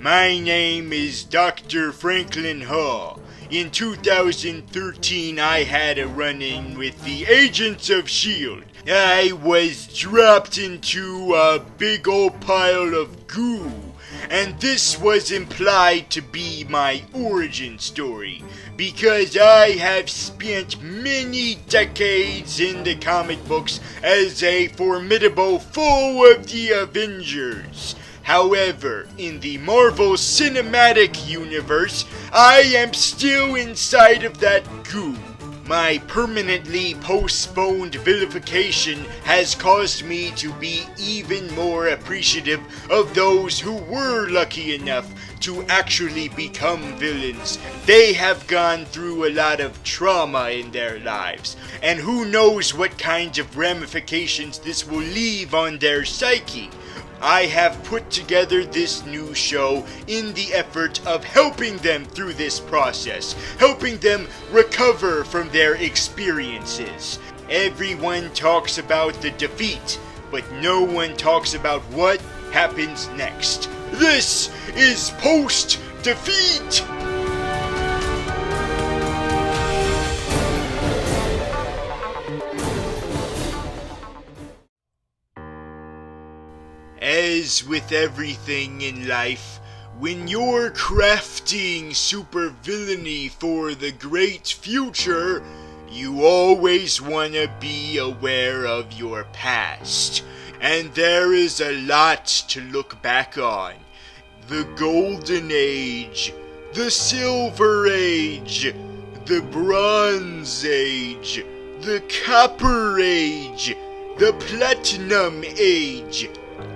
My name is Dr. Franklin Hall. In 2013, I had a run-in with the Agents of S.H.I.E.L.D. I was dropped into a big old pile of goo, and this was implied to be my origin story, because I have spent many decades in the comic books as a formidable foe of the Avengers. However, in the Marvel Cinematic Universe, I am still inside of that goo. My permanently postponed vilification has caused me to be even more appreciative of those who were lucky enough to actually become villains. They have gone through a lot of trauma in their lives, and who knows what kinds of ramifications this will leave on their psyche. I have put together this new show in the effort of helping them through this process, helping them recover from their experiences. Everyone talks about the defeat, but no one talks about what happens next. This is post-defeat! As with everything in life, when you're crafting supervillainy for the great future, you always want to be aware of your past. And there is a lot to look back on. The Golden Age, the Silver Age, the Bronze Age, the Copper Age, the Platinum Age.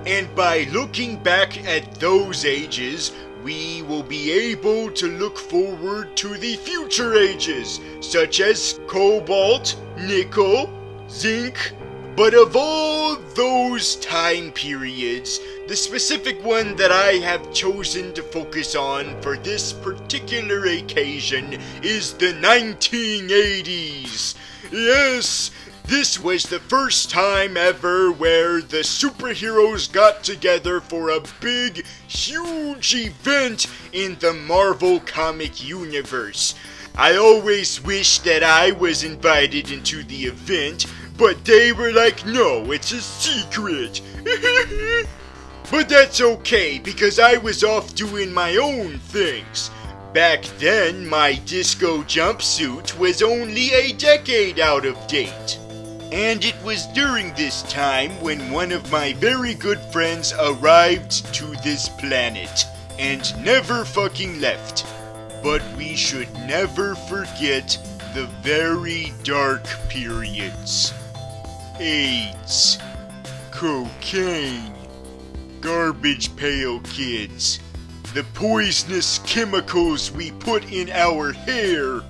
And by looking back at those ages, we will be able to look forward to the future ages, such as cobalt, nickel, zinc. But of all those time periods, the specific one that I have chosen to focus on for this particular occasion is the 1980s. Yes! This was the first time ever where the superheroes got together for a big, huge event in the Marvel comic universe. I always wished that I was invited into the event, but they were like, no, it's a secret. But that's okay, because I was off doing my own things. Back then, my disco jumpsuit was only a decade out of date. And it was during this time when one of my very good friends arrived to this planet and never fucking left. But we should never forget the very dark periods. AIDS, cocaine, garbage pail kids, the poisonous chemicals we put in our hair.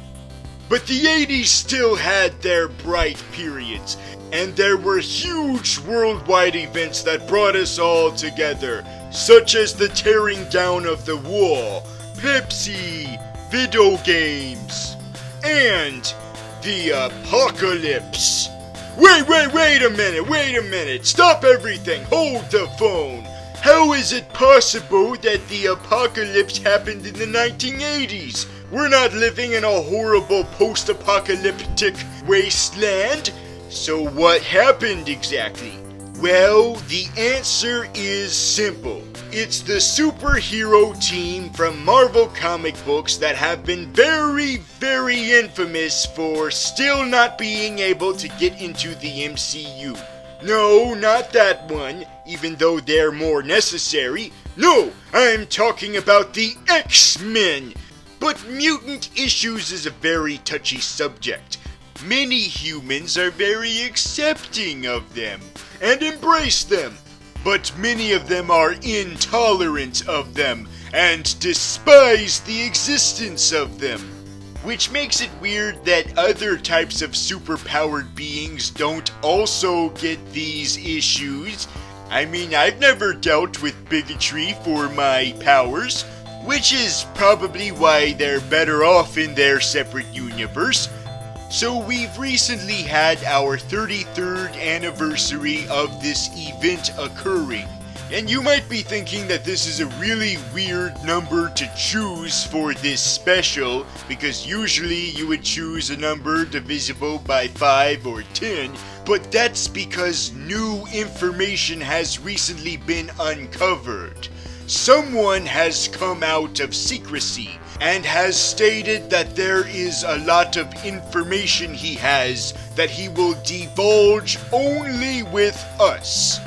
But the 80s still had their bright periods, and there were huge worldwide events that brought us all together, such as the tearing down of the wall, Pepsi, video games, and the apocalypse. Wait a minute, stop everything, hold the phone. How is it possible that the apocalypse happened in the 1980s? We're not living in a horrible post-apocalyptic wasteland. So what happened exactly? Well, the answer is simple. It's the superhero team from Marvel comic books that have been very, very infamous for still not being able to get into the MCU. No, not that one, even though they're more necessary. No, I'm talking about the X-Men. But mutant issues is a very touchy subject. Many humans are very accepting of them and embrace them, but many of them are intolerant of them and despise the existence of them. Which makes it weird that other types of superpowered beings don't also get these issues. I mean, I've never dealt with bigotry for my powers, which is probably why they're better off in their separate universe. So we've recently had our 33rd anniversary of this event occurring, And you might be thinking that this is a really weird number to choose for this special, because usually you would choose a number divisible by 5 or 10, but that's because new information has recently been uncovered. Someone has come out of secrecy and has stated that there is a lot of information he has that he will divulge only with us.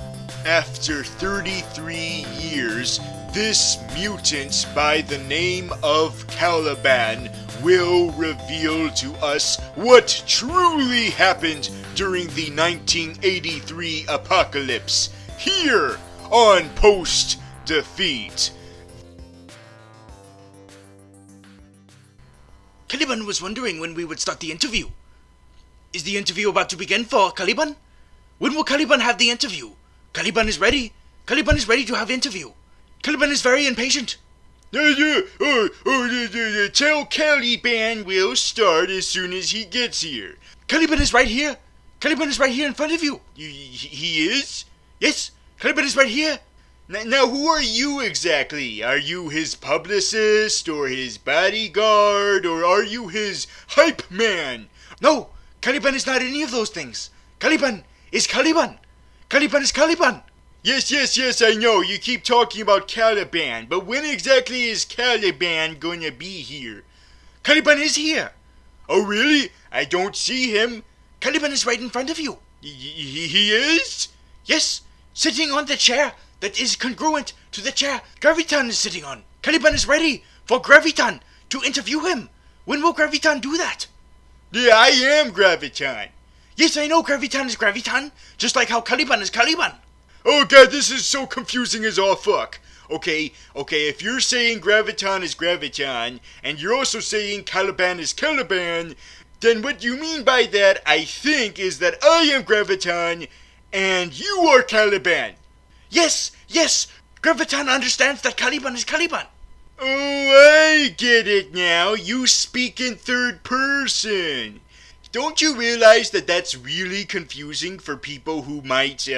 After 33 years, this mutant by the name of Caliban will reveal to us what truly happened during the 1983 apocalypse, here on Post Defeat. Caliban was wondering when we would start the interview. Is the interview about to begin for Caliban? When will Caliban have the interview? Caliban is ready. Caliban is ready to have interview. Caliban is very impatient. Tell Caliban we'll start as soon as he gets here. Caliban is right here. Caliban is right here in front of you. He is? Yes, Caliban is right here. Now, who are you exactly? Are you his publicist, or his bodyguard, or are you his hype man? No, Caliban is not any of those things. Caliban is Caliban. Caliban is Caliban. Yes, I know. You keep talking about Caliban, but when exactly is Caliban gonna be here? Caliban is here. Oh, really? I don't see him. Caliban is right in front of you. He is? Yes, sitting on the chair that is congruent to the chair Graviton is sitting on. Caliban is ready for Graviton to interview him. When will Graviton do that? Yeah, I am Graviton. Yes, I know Graviton is Graviton, just like how Caliban is Caliban. Oh god, this is so confusing as all fuck. Okay, if you're saying Graviton is Graviton, and you're also saying Caliban is Caliban, then what you mean by that, I think, is that I am Graviton, and you are Caliban. Yes, Graviton understands that Caliban is Caliban. Oh, I get it now. You speak in third person. Don't you realize that that's really confusing for people who might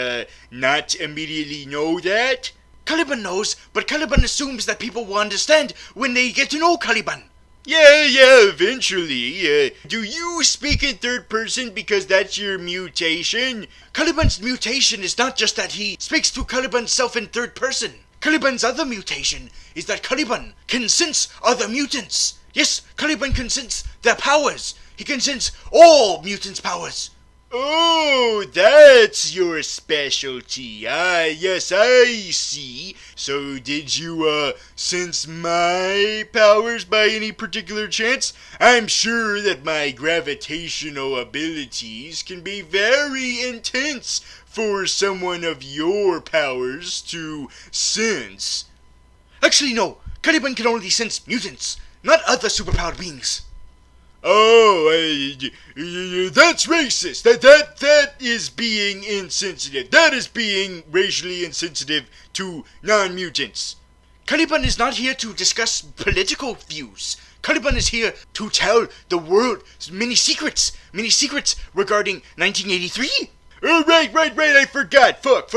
not immediately know that? Caliban knows, but Caliban assumes that people will understand when they get to know Caliban. Yeah, eventually. Do you speak in third person because that's your mutation? Caliban's mutation is not just that he speaks to Caliban's self in third person. Caliban's other mutation is that Caliban can sense other mutants. Yes, Caliban can sense their powers. He can sense all mutants' powers. Oh, that's your specialty. Yes, I see. So did you, sense my powers by any particular chance? I'm sure that my gravitational abilities can be very intense for someone of your powers to sense. Actually, no. Caliban can only sense mutants, not other superpowered beings. Oh, that's racist. That is being insensitive. That is being racially insensitive to non-mutants. Caliban is not here to discuss political views. Caliban is here to tell the world many secrets regarding 1983. Oh, right, I forgot. Fuck.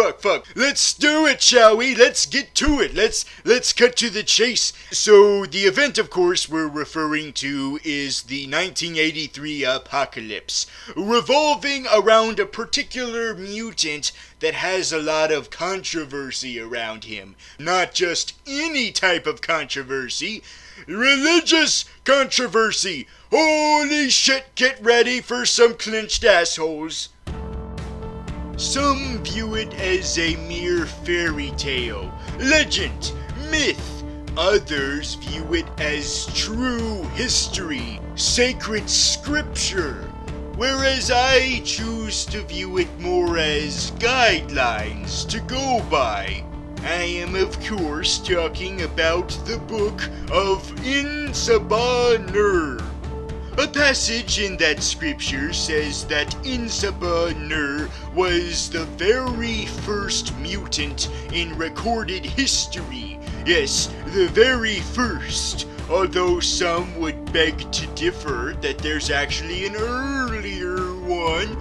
Let's do it, shall we? Let's get to it. Let's cut to the chase. So, the event, of course, we're referring to is the 1983 apocalypse, revolving around a particular mutant that has a lot of controversy around him. Not just any type of controversy, religious controversy. Holy shit, get ready for some clenched assholes. Some view it as a mere fairy tale, legend, myth. Others view it as true history, sacred scripture. Whereas I choose to view it more as guidelines to go by. I am of course talking about the book of Insabaner. A passage in that scripture says that Insabaner was the very first mutant in recorded history. Yes, the very first. Although some would beg to differ that there's actually an earlier one.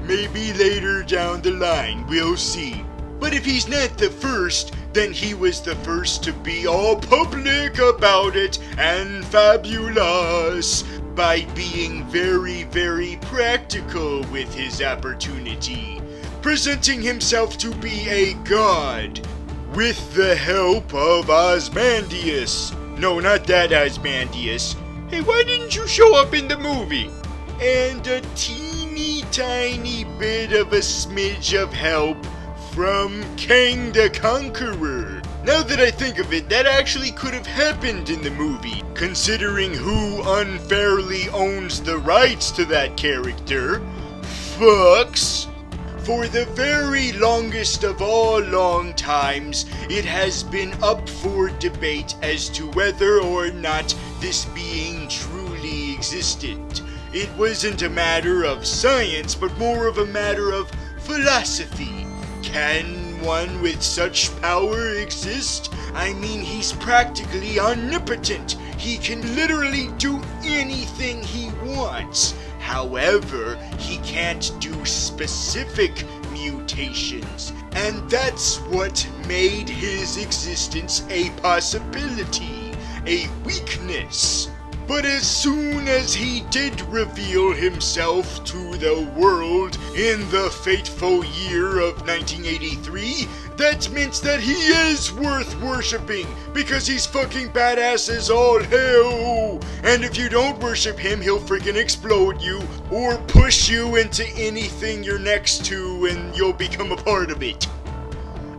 Maybe later down the line, we'll see. But if he's not the first, then he was the first to be all public about it and fabulous by being very, very practical with his opportunity, presenting himself to be a god with the help of Ozymandias. No, not that Ozymandias. Hey, why didn't you show up in the movie? And a teeny tiny bit of a smidge of help from Kang the Conqueror. Now that I think of it, that actually could have happened in the movie, considering who unfairly owns the rights to that character. Fucks. For the very longest of all long times, it has been up for debate as to whether or not this being truly existed. It wasn't a matter of science, but more of a matter of philosophy. Can one with such power exist? I mean, he's practically omnipotent. He can literally do anything he wants. However, he can't do specific mutations, and that's what made his existence a possibility, a weakness. But as soon as he did reveal himself to the world in the fateful year of 1983, that meant that he is worth worshipping, because he's fucking badass as all hell. And if you don't worship him, he'll freaking explode you, or push you into anything you're next to and you'll become a part of it.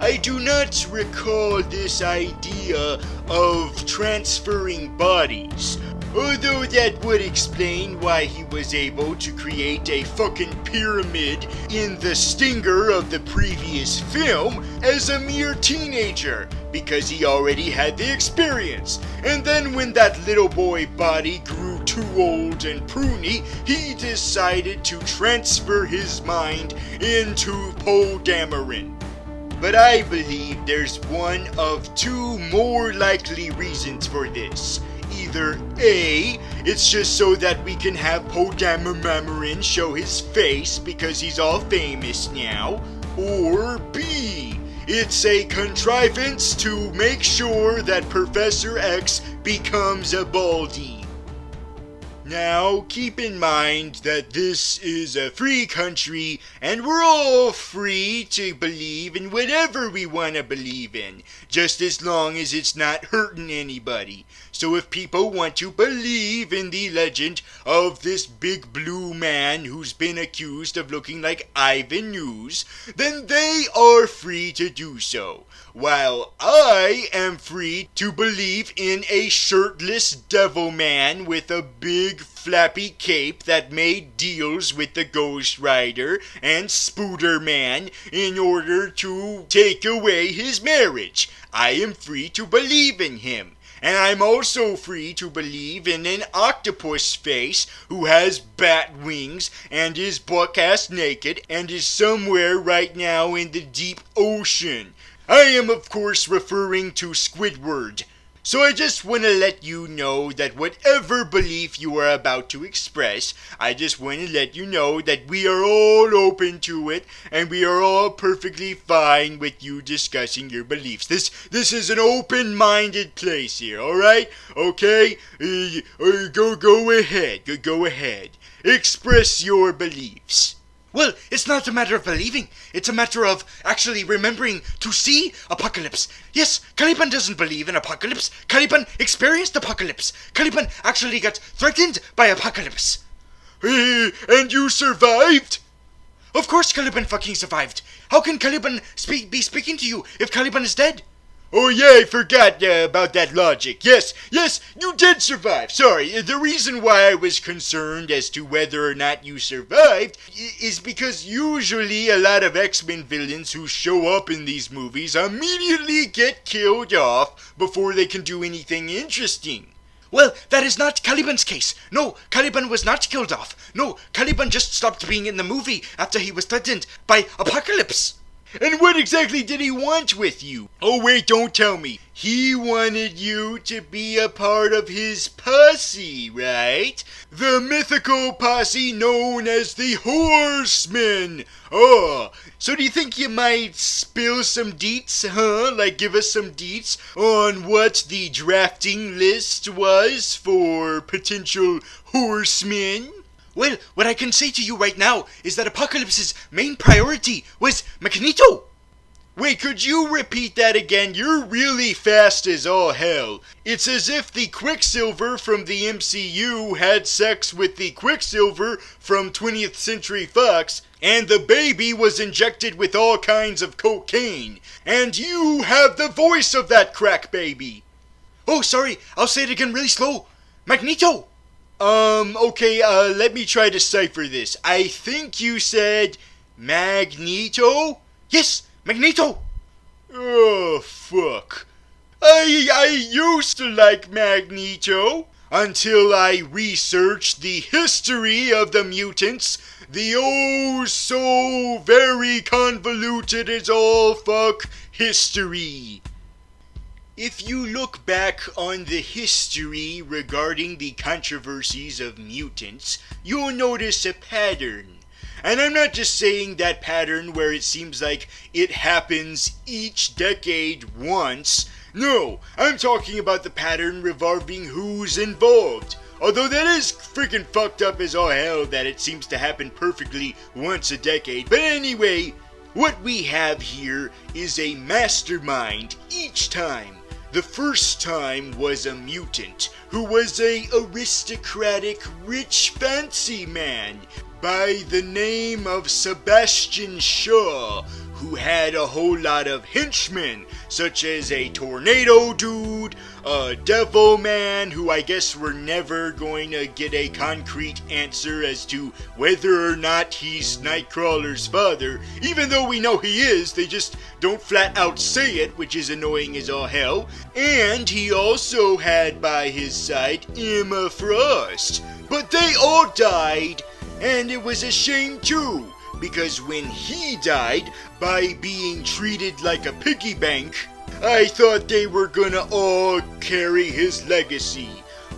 I do not recall this idea of transferring bodies, although that would explain why he was able to create a fucking pyramid in the stinger of the previous film as a mere teenager, because he already had the experience. And then when that little boy body grew too old and pruny, he decided to transfer his mind into Poe Dameron. But I believe there's one of two more likely reasons for this. Either A, it's just so that we can have Poe Dameron show his face because he's all famous now, or B, it's a contrivance to make sure that Professor X becomes a baldy. Now, keep in mind that this is a free country, and we're all free to believe in whatever we want to believe in, just as long as it's not hurting anybody. So if people want to believe in the legend of this big blue man who's been accused of looking like Ivan News, then they are free to do so, while I am free to believe in a shirtless devil man with a big flappy cape that made deals with the Ghost Rider and Spooder Man in order to take away his marriage. I am free to believe in him. And I'm also free to believe in an octopus face who has bat wings and is buck-ass naked and is somewhere right now in the deep ocean. I am of course referring to Squidward. So I just want to let you know that whatever belief you are about to express, I just want to let you know that we are all open to it, and we are all perfectly fine with you discussing your beliefs. This is an open-minded place here, alright? Okay? Go ahead. Express your beliefs. Well, it's not a matter of believing. It's a matter of actually remembering to see Apocalypse. Yes, Caliban doesn't believe in Apocalypse. Caliban experienced Apocalypse. Caliban actually got threatened by Apocalypse. And you survived? Of course Caliban fucking survived. How can Caliban be speaking to you if Caliban is dead? Oh yeah, I forgot about that logic. Yes, you did survive. Sorry, the reason why I was concerned as to whether or not you survived is because usually a lot of X-Men villains who show up in these movies immediately get killed off before they can do anything interesting. Well, that is not Caliban's case. No, Caliban was not killed off. No, Caliban just stopped being in the movie after he was threatened by Apocalypse. And what exactly did he want with you? Oh wait, don't tell me. He wanted you to be a part of his posse, right? The mythical posse known as the Horsemen. Oh, so do you think you might spill some deets, huh? Like give us some deets on what the drafting list was for potential horsemen? Well, what I can say to you right now is that Apocalypse's main priority was Magneto. Wait, could you repeat that again? You're really fast as all hell. It's as if the Quicksilver from the MCU had sex with the Quicksilver from 20th Century Fox, and the baby was injected with all kinds of cocaine. And you have the voice of that crack baby. Oh, sorry, I'll say it again really slow. Magneto! Okay, let me try to decipher this. I think you said Magneto? Yes, Magneto! Oh, fuck. I used to like Magneto until I researched the history of the mutants, the oh so very convoluted as all fuck history. If you look back on the history regarding the controversies of mutants, you'll notice a pattern. And I'm not just saying that pattern where it seems like it happens each decade once. No, I'm talking about the pattern revolving who's involved. Although that is freaking fucked up as all hell that it seems to happen perfectly once a decade. But anyway, what we have here is a mastermind each time. The first time was a mutant who was a aristocratic rich fancy man by the name of Sebastian Shaw, who had a whole lot of henchmen, such as a tornado dude, a devil man, who I guess we're never going to get a concrete answer as to whether or not he's Nightcrawler's father, even though we know he is, they just don't flat out say it, which is annoying as all hell. And he also had by his side Emma Frost, but they all died, and it was a shame too, because when he died by being treated like a piggy bank, I thought they were gonna all carry his legacy.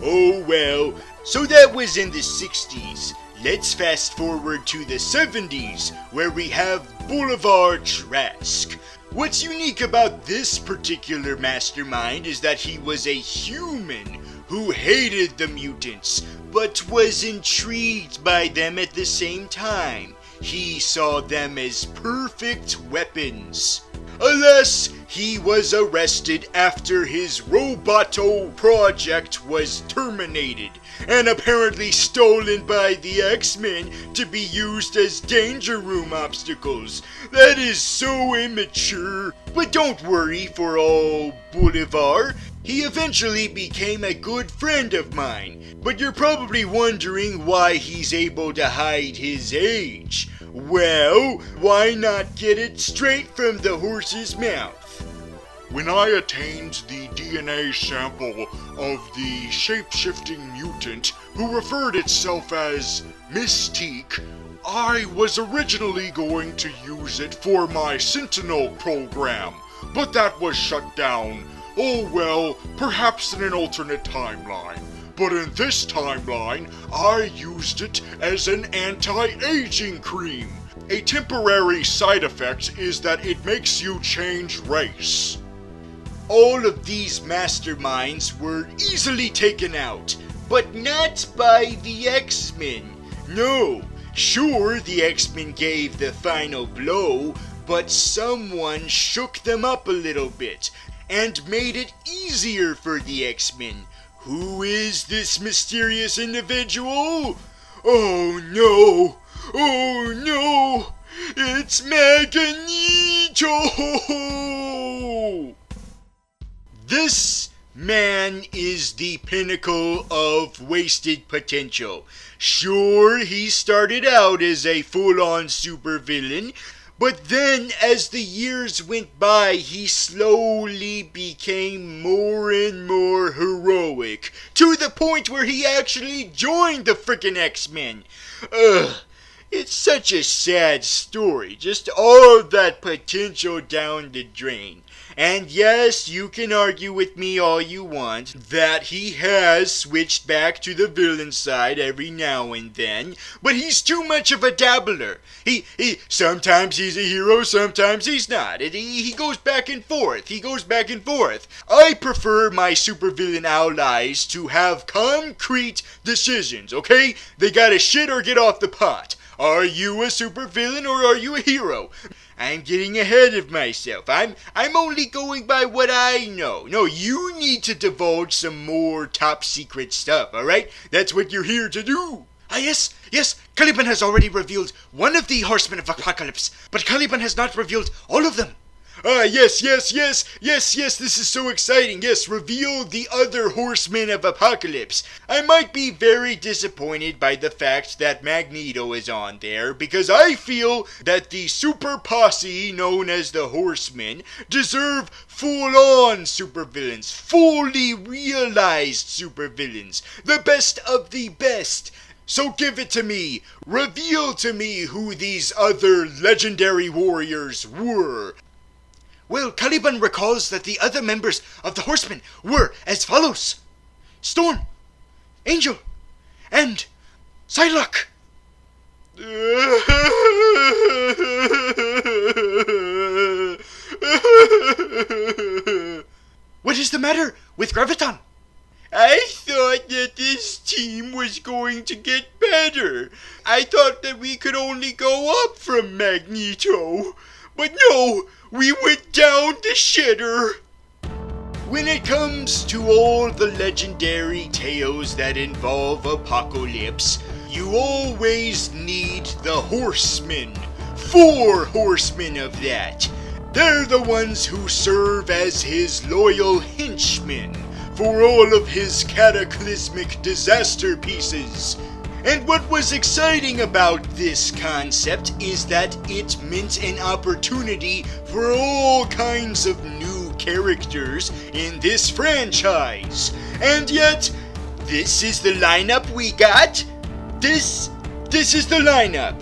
Oh well, so that was in the 60s. Let's fast forward to the 70s, where we have Boulevard Trask. What's unique about this particular mastermind is that he was a human who hated the mutants, but was intrigued by them at the same time. He saw them as perfect weapons. Alas, he was arrested after his Roboto project was terminated, and apparently stolen by the X-Men to be used as danger room obstacles. That is so immature. But don't worry for old Boulevard. He eventually became a good friend of mine, but you're probably wondering why he's able to hide his age. Well, why not get it straight from the horse's mouth? When I attained the DNA sample of the shape-shifting mutant who referred itself as Mystique, I was originally going to use it for my Sentinel program, but that was shut down. Oh well, perhaps in an alternate timeline. But in this timeline, I used it as an anti-aging cream. A temporary side effect is that it makes you change race. All of these masterminds were easily taken out, but not by the X-Men. No, sure, the X-Men gave the final blow, but someone shook them up a little bit and made it easier for the X-Men. Who is this mysterious individual? Oh no! Oh no! It's Magneto! This man is the pinnacle of wasted potential. Sure, he started out as a full-on supervillain, but then as the years went by, he slowly became more and more heroic, to the point where he actually joined the frickin' X-Men. Ugh. It's such a sad story, just all of that potential down the drain. And yes, you can argue with me all you want that he has switched back to the villain side every now and then, but he's too much of a dabbler. He sometimes he's a hero, sometimes he's not. He goes back and forth. I prefer my supervillain allies to have concrete decisions, okay? They gotta shit or get off the pot. Are you a supervillain or are you a hero? I'm getting ahead of myself. I'm only going by what I know. No, you need to divulge some more top secret stuff, alright? That's what you're here to do. Yes. Caliban has already revealed one of the Horsemen of Apocalypse, but Caliban has not revealed all of them. Yes, this is so exciting. Yes, reveal the other Horsemen of Apocalypse. I might be very disappointed by the fact that Magneto is on there, because I feel that the super posse known as the Horsemen deserve full-on supervillains, fully realized supervillains, the best of the best. So give it to me. Reveal to me who these other legendary warriors were. Well, Caliban recalls that the other members of the Horsemen were as follows: Storm, Angel, and Psylocke. What is the matter with Graviton? I thought that this team was going to get better. I thought that we could only go up from Magneto. But no, we went down the shitter. When it comes to all the legendary tales that involve Apocalypse, you always need the Horsemen. 4 Horsemen of that. They're the ones who serve as his loyal henchmen for all of his cataclysmic disaster pieces. And what was exciting about this concept is that it meant an opportunity for all kinds of new characters in this franchise. And yet, this is the lineup we got? This is the lineup.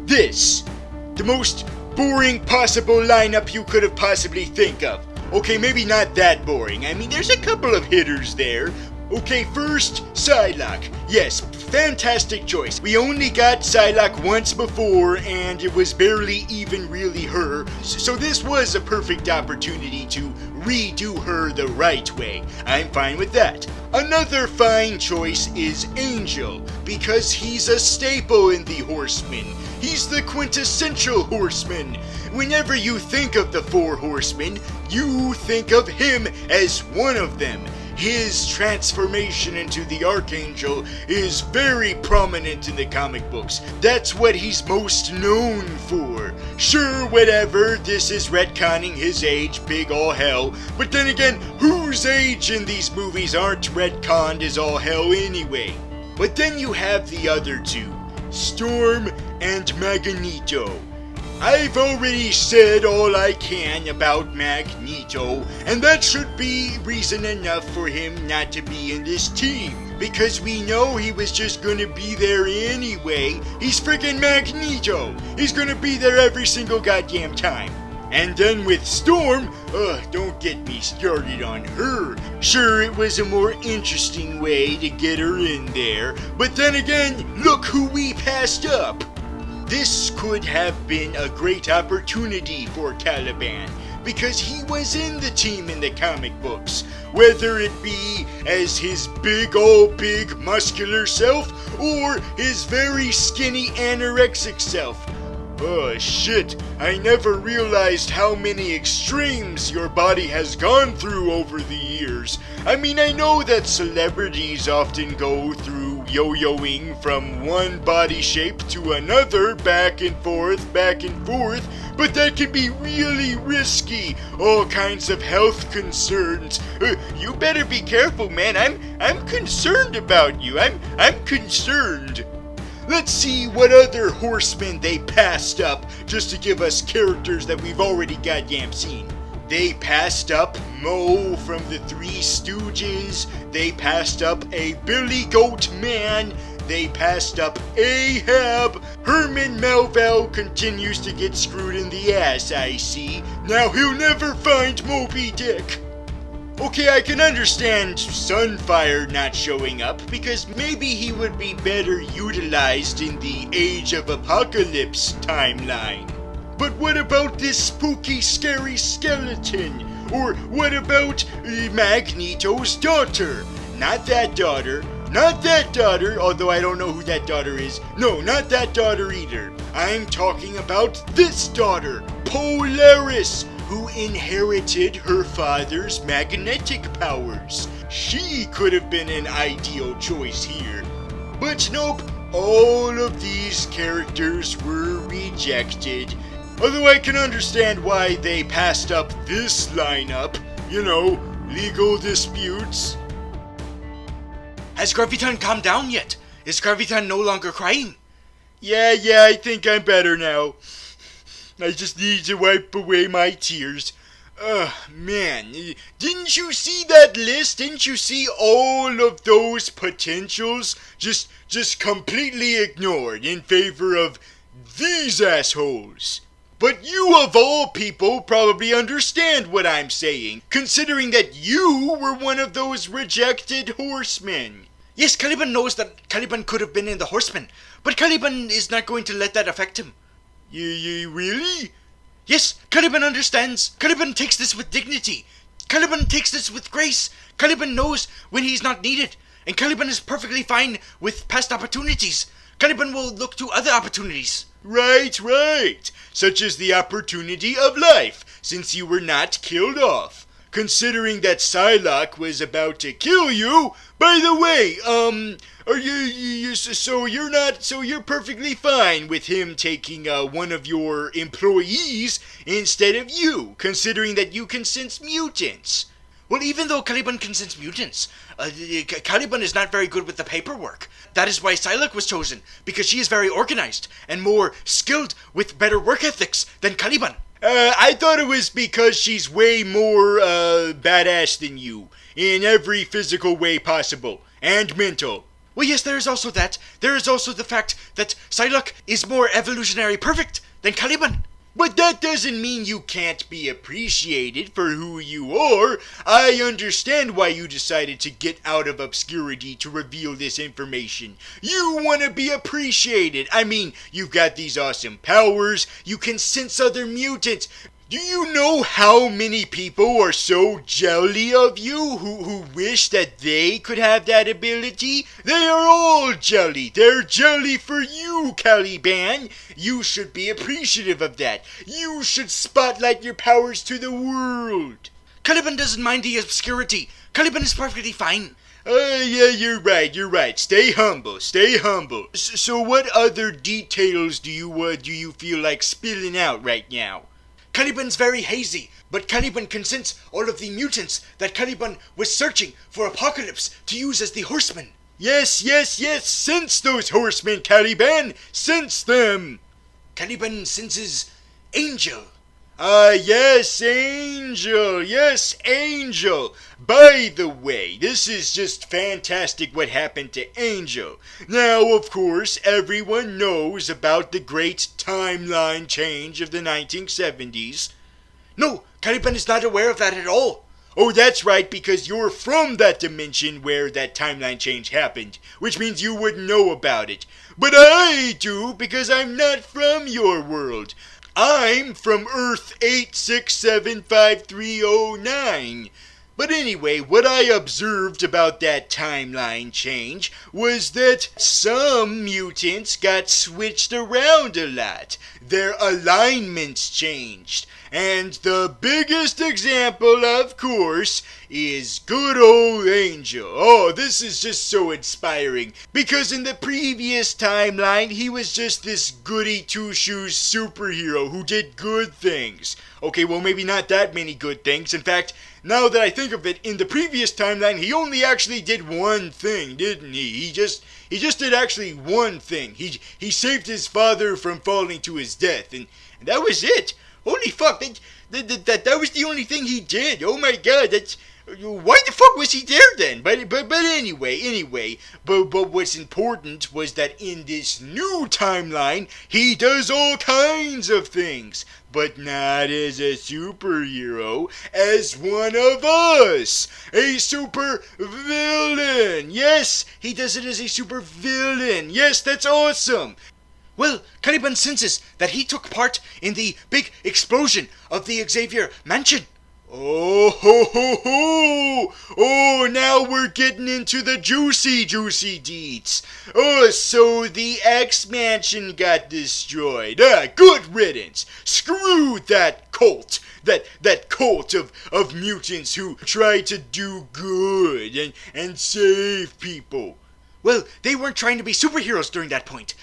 The most boring possible lineup you could have possibly think of. Okay, maybe not that boring. I mean, there's a couple of hitters there. Okay, first, Psylocke. Yes, fantastic choice. We only got Psylocke once before, and it was barely even really her. So this was a perfect opportunity to redo her the right way. I'm fine with that. Another fine choice is Angel, because he's a staple in the Horsemen. He's the quintessential Horseman. Whenever you think of the 4 Horsemen, you think of him as one of them. His transformation into the Archangel is very prominent in the comic books. That's what he's most known for. Sure, whatever, this is retconning his age, big all hell. But then again, whose age in these movies aren't retconned as all hell anyway? But then you have the other 2, Storm and Magneto. I've already said all I can about Magneto, and that should be reason enough for him not to be in this team. Because we know he was just gonna be there anyway. He's freaking Magneto. He's gonna be there every single goddamn time. And then with Storm, don't get me started on her. Sure, it was a more interesting way to get her in there, but then again, look who we passed up. This could have been a great opportunity for Caliban, because he was in the team in the comic books, whether it be as his big muscular self, or his very skinny anorexic self. Oh shit, I never realized how many extremes your body has gone through over the years. I mean, I know that celebrities often go through yo-yoing from one body shape to another, back and forth, but that can be really risky. All kinds of health concerns. You better be careful, man. I'm concerned about you. I'm concerned. Let's see what other Horsemen they passed up just to give us characters that we've already goddamn seen. They passed up Mo from the Three Stooges. They passed up a Billy Goat Man. they passed up Ahab. Herman Melville continues to get screwed in the ass, I see. Now he'll never find Moby Dick. Okay, I can understand Sunfire not showing up, because maybe he would be better utilized in the Age of Apocalypse timeline. But what about this spooky, scary skeleton? Or what about Magneto's daughter? Not that daughter. Not that daughter, although I don't know who that daughter is. No, not that daughter either. I'm talking about this daughter, Polaris, who inherited her father's magnetic powers. She could have been an ideal choice here. But nope, all of these characters were rejected. Although I can understand why they passed up this lineup. You know, legal disputes. Has Graviton calmed down yet? Is Graviton no longer crying? Yeah, I think I'm better now. I just need to wipe away my tears. Man, didn't you see that list? Didn't you see all of those potentials just completely ignored in favor of these assholes? But you of all people probably understand what I'm saying, considering that you were one of those rejected horsemen. Yes, Caliban knows that Caliban could have been in the Horsemen, but Caliban is not going to let that affect him. You really? Yes, Caliban understands. Caliban takes this with dignity. Caliban takes this with grace. Caliban knows when he's not needed, and Caliban is perfectly fine with past opportunities. Caliban will look to other opportunities. Right. Such as the opportunity of life, since you were not killed off. Considering that Psylocke was about to kill you, by the way, you're perfectly fine with him taking one of your employees instead of you, considering that you can sense mutants. Well, even though Caliban can sense mutants, Caliban is not very good with the paperwork. That is why Psylocke was chosen, because she is very organized and more skilled with better work ethics than Caliban. I thought it was because she's way more badass than you, in every physical way possible, and mental. Well, yes, there is also that. There is also the fact that Psylocke is more evolutionary perfect than Caliban. But that doesn't mean you can't be appreciated for who you are. I understand why you decided to get out of obscurity to reveal this information. You want to be appreciated. I mean, you've got these awesome powers. You can sense other mutants. Do you know how many people are so jelly of you who wish that they could have that ability? They are all jelly. They're jelly for you, Caliban. You should be appreciative of that. You should spotlight your powers to the world. Caliban doesn't mind the obscurity. Caliban is perfectly fine. Yeah, you're right. Stay humble. So what other details do you feel like spilling out right now? Caliban's very hazy, but Caliban can sense all of the mutants that Caliban was searching for Apocalypse to use as the Horsemen. Yes, sense those horsemen, Caliban! Sense them! Caliban senses Angel. Yes, Angel! By the way, this is just fantastic what happened to Angel. Now, of course, everyone knows about the great timeline change of the 1970s. No, Caliban is not aware of that at all. Oh, that's right, because you're from that dimension where that timeline change happened, which means you wouldn't know about it. But I do, because I'm not from your world. I'm from Earth 8675309. But anyway, what I observed about that timeline change was that some mutants got switched around a lot. Their alignments changed. And the biggest example, of course, is good old Angel. Oh, this is just so inspiring. Because in the previous timeline, he was just this goody two-shoes superhero who did good things. Okay, well, maybe not that many good things. In fact, now that I think of it, in the previous timeline, he only actually did one thing, didn't he? He just did actually one thing. He saved his father from falling to his death, and that was it. Holy fuck, that was the only thing he did. Oh my god, Why the fuck was he there then? But anyway. But what's important was that in this new timeline, he does all kinds of things. But not as a superhero, as one of us! A supervillain! Yes, he does it as a supervillain! Yes, that's awesome! Well, Caliban senses that he took part in the big explosion of the Xavier mansion. Oh ho ho ho! Oh, now we're getting into the juicy deets. Oh, so the X-Mansion got destroyed. Good riddance. Screw that cult. That cult of mutants who try to do good and save people. Well, they weren't trying to be superheroes during that point.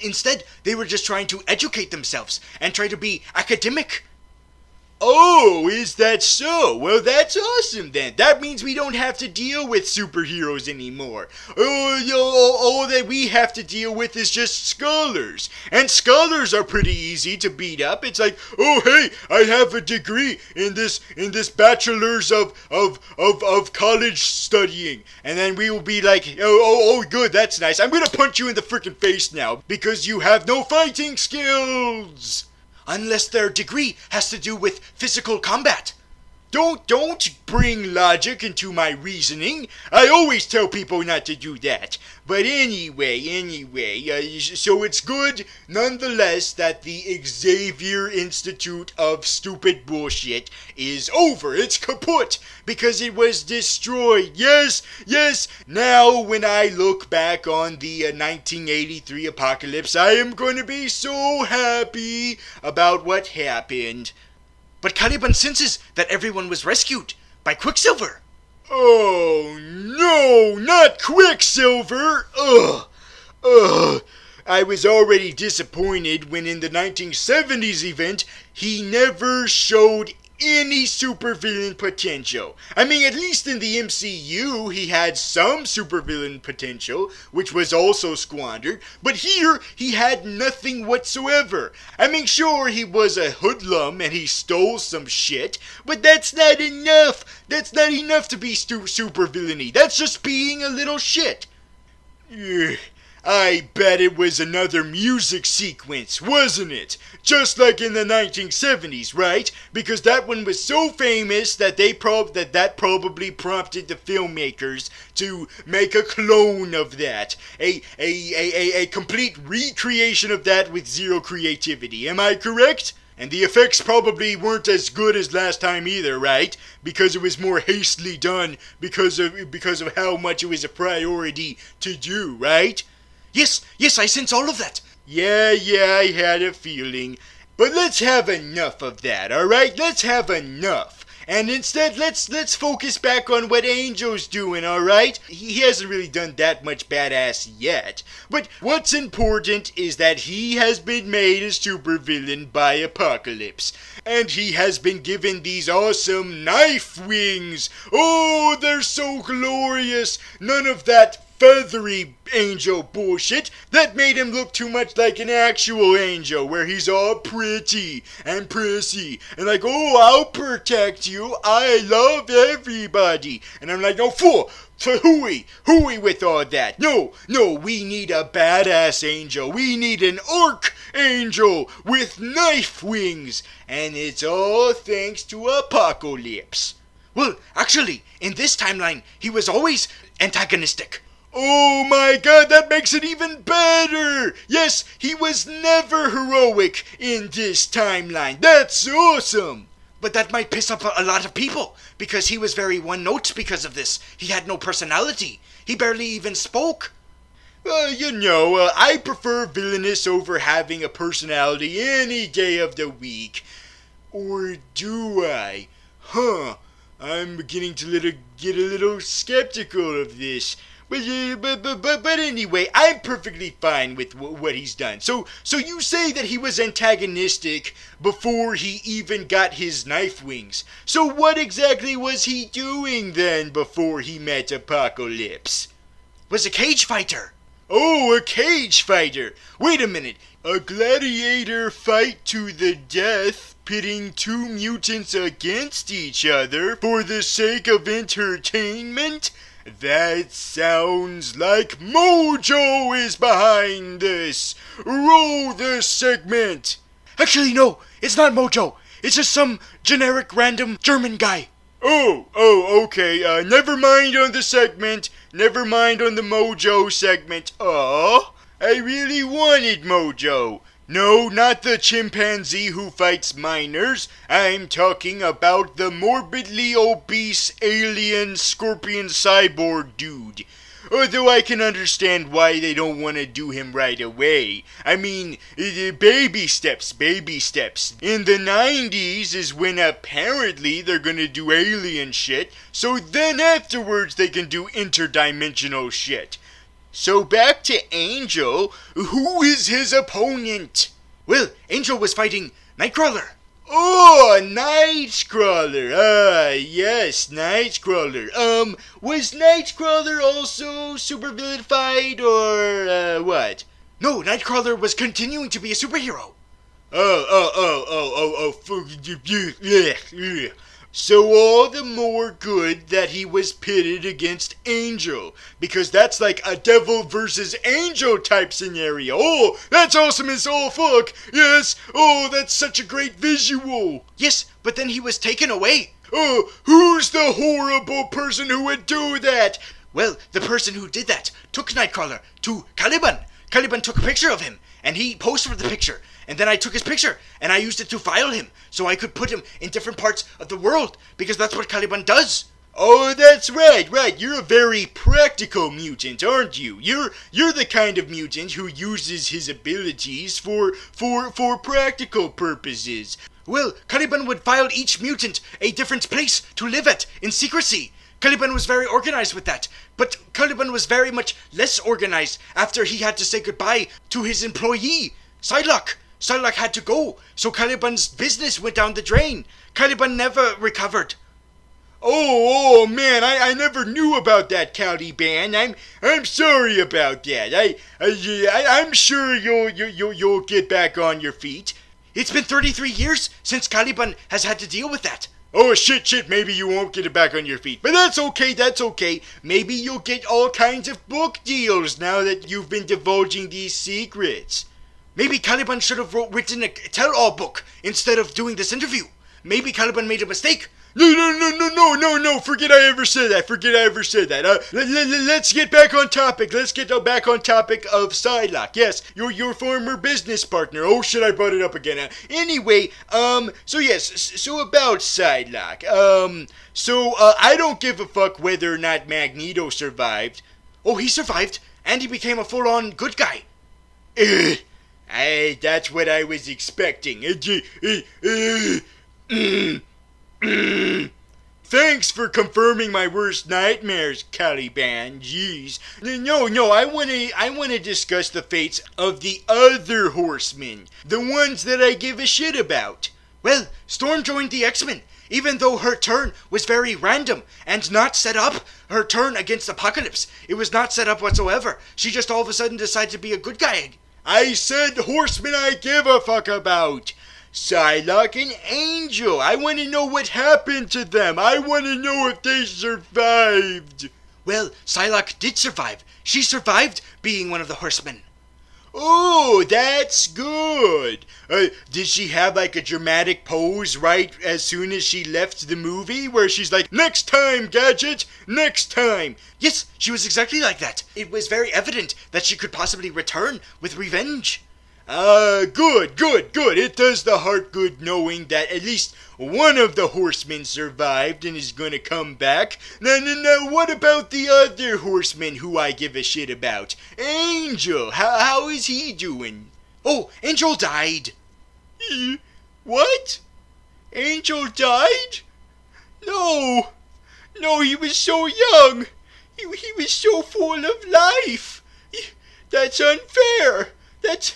Instead, they were just trying to educate themselves and try to be academic. Oh, is that so? Well, that's awesome then. That means we don't have to deal with superheroes anymore. All that we have to deal with is just scholars. And scholars are pretty easy to beat up. It's like, oh hey, I have a degree in this bachelor's of college studying. And then we will be like, oh good, that's nice. I'm gonna punch you in the freaking face now because you have no fighting skills. Unless their degree has to do with physical combat. Don't bring logic into my reasoning. I always tell people not to do that. But anyway, so it's good nonetheless that the Xavier Institute of Stupid Bullshit is over. It's kaput because it was destroyed. Yes. Now when I look back on the 1983 apocalypse, I am going to be so happy about what happened. But Caliban senses that everyone was rescued by Quicksilver. Oh no, not Quicksilver! Ugh. I was already disappointed when in the 1970s event, he never showed any supervillain potential. I mean, at least in the MCU, he had some supervillain potential, which was also squandered, but here, he had nothing whatsoever. I mean, sure, he was a hoodlum and he stole some shit, but that's not enough. That's not enough to be supervillainy. That's just being a little shit. Ugh. I bet it was another music sequence, wasn't it? Just like in the 1970s, right? Because that one was so famous that that probably prompted the filmmakers to make a clone of that. A complete recreation of that with zero creativity. Am I correct? And the effects probably weren't as good as last time either, right? Because it was more hastily done because of how much it was a priority to do, right? Yes, I sense all of that. Yeah, I had a feeling. But let's have enough of that, alright? Let's have enough. And instead, let's focus back on what Angel's doing, alright? He hasn't really done that much badass yet. But what's important is that he has been made a supervillain by Apocalypse. And he has been given these awesome knife wings. Oh, they're so glorious. None of that feathery angel bullshit that made him look too much like an actual angel where he's all pretty and prissy and like, oh, I'll protect you, I love everybody. And I'm like, no, fool, hooey with all that. No, we need a badass angel. We need an archangel with knife wings. And it's all thanks to Apocalypse. Well, actually, in this timeline, he was always antagonistic. Oh my god, that makes it even better! Yes, he was never heroic in this timeline. That's awesome! But that might piss off a lot of people, because he was very one-note because of this. He had no personality. He barely even spoke. I prefer villainous over having a personality any day of the week. Or do I? I'm beginning to get a little skeptical of this. But anyway, I'm perfectly fine with what he's done. So you say that he was antagonistic before he even got his knife wings. So what exactly was he doing then before he met Apocalypse? Was a cage fighter. Oh, a cage fighter. Wait a minute. A gladiator fight to the death, pitting two mutants against each other for the sake of entertainment? That sounds like Mojo is behind this. Roll the segment. Actually, no, it's not Mojo. It's just some generic random German guy. Oh, okay. Never mind on the segment. Never mind on the Mojo segment. Oh, I really wanted Mojo. No, not the chimpanzee who fights minors. I'm talking about the morbidly obese alien scorpion cyborg dude. Although I can understand why they don't want to do him right away. I mean, baby steps, baby steps. In the 90s is when apparently they're gonna do alien shit, so then afterwards they can do interdimensional shit. So back to Angel. Who is his opponent? Well, Angel was fighting Nightcrawler. Oh, Nightcrawler. Yes, Nightcrawler. Was Nightcrawler also supervillain fight or what? No, Nightcrawler was continuing to be a superhero. So all the more good that he was pitted against Angel, because that's like a devil versus angel type scenario. Oh, that's awesome as all fuck. Yes. Oh, that's such a great visual. Yes, but then he was taken away. Oh, who's the horrible person who would do that? Well, the person who did that took Nightcrawler to Caliban. Caliban took a picture of him, and he posed for the picture. And then I took his picture, and I used it to file him, so I could put him in different parts of the world, because that's what Caliban does. Oh, that's right. You're a very practical mutant, aren't you? You're the kind of mutant who uses his abilities for practical purposes. Well, Caliban would file each mutant a different place to live at, in secrecy. Caliban was very organized with that, but Caliban was very much less organized after he had to say goodbye to his employee, Psylocke. Psylocke had to go, so Caliban's business went down the drain. Caliban never recovered. Oh man, I never knew about that, Caliban. I'm sorry about that. I'm sure you'll get back on your feet. It's been 33 years since Caliban has had to deal with that. Oh shit, maybe you won't get it back on your feet. But that's okay. Maybe you'll get all kinds of book deals now that you've been divulging these secrets. Maybe Caliban should have written a tell-all book instead of doing this interview. Maybe Caliban made a mistake. No. Forget I ever said that. Let's get back on topic. Let's get back on topic of Psylocke. Yes, your former business partner. Oh shit, I brought it up again. Anyway, so about Psylocke. I don't give a fuck whether or not Magneto survived. Oh, he survived, and he became a full-on good guy. That's what I was expecting. Thanks for confirming my worst nightmares, Caliban. Jeez. No, I wanna discuss the fates of the other horsemen. The ones that I give a shit about. Well, Storm joined the X-Men, even though her turn was very random and not set up. Her turn against Apocalypse, it was not set up whatsoever. She just all of a sudden decided to be a good guy. I said horsemen I give a fuck about. Psylocke and Angel. I want to know what happened to them. I want to know if they survived. Well, Psylocke did survive. She survived being one of the horsemen. Oh, that's good. Did she have like a dramatic pose right as soon as she left the movie where she's like, next time, Gadget, next time? Yes, she was exactly like that. It was very evident that she could possibly return with revenge. Good. It does the heart good knowing that at least one of the horsemen survived and is gonna come back. Now, what about the other horseman who I give a shit about? Angel, how is he doing? Oh, Angel died. What? Angel died? No, he was so young. He was so full of life. That's unfair. That's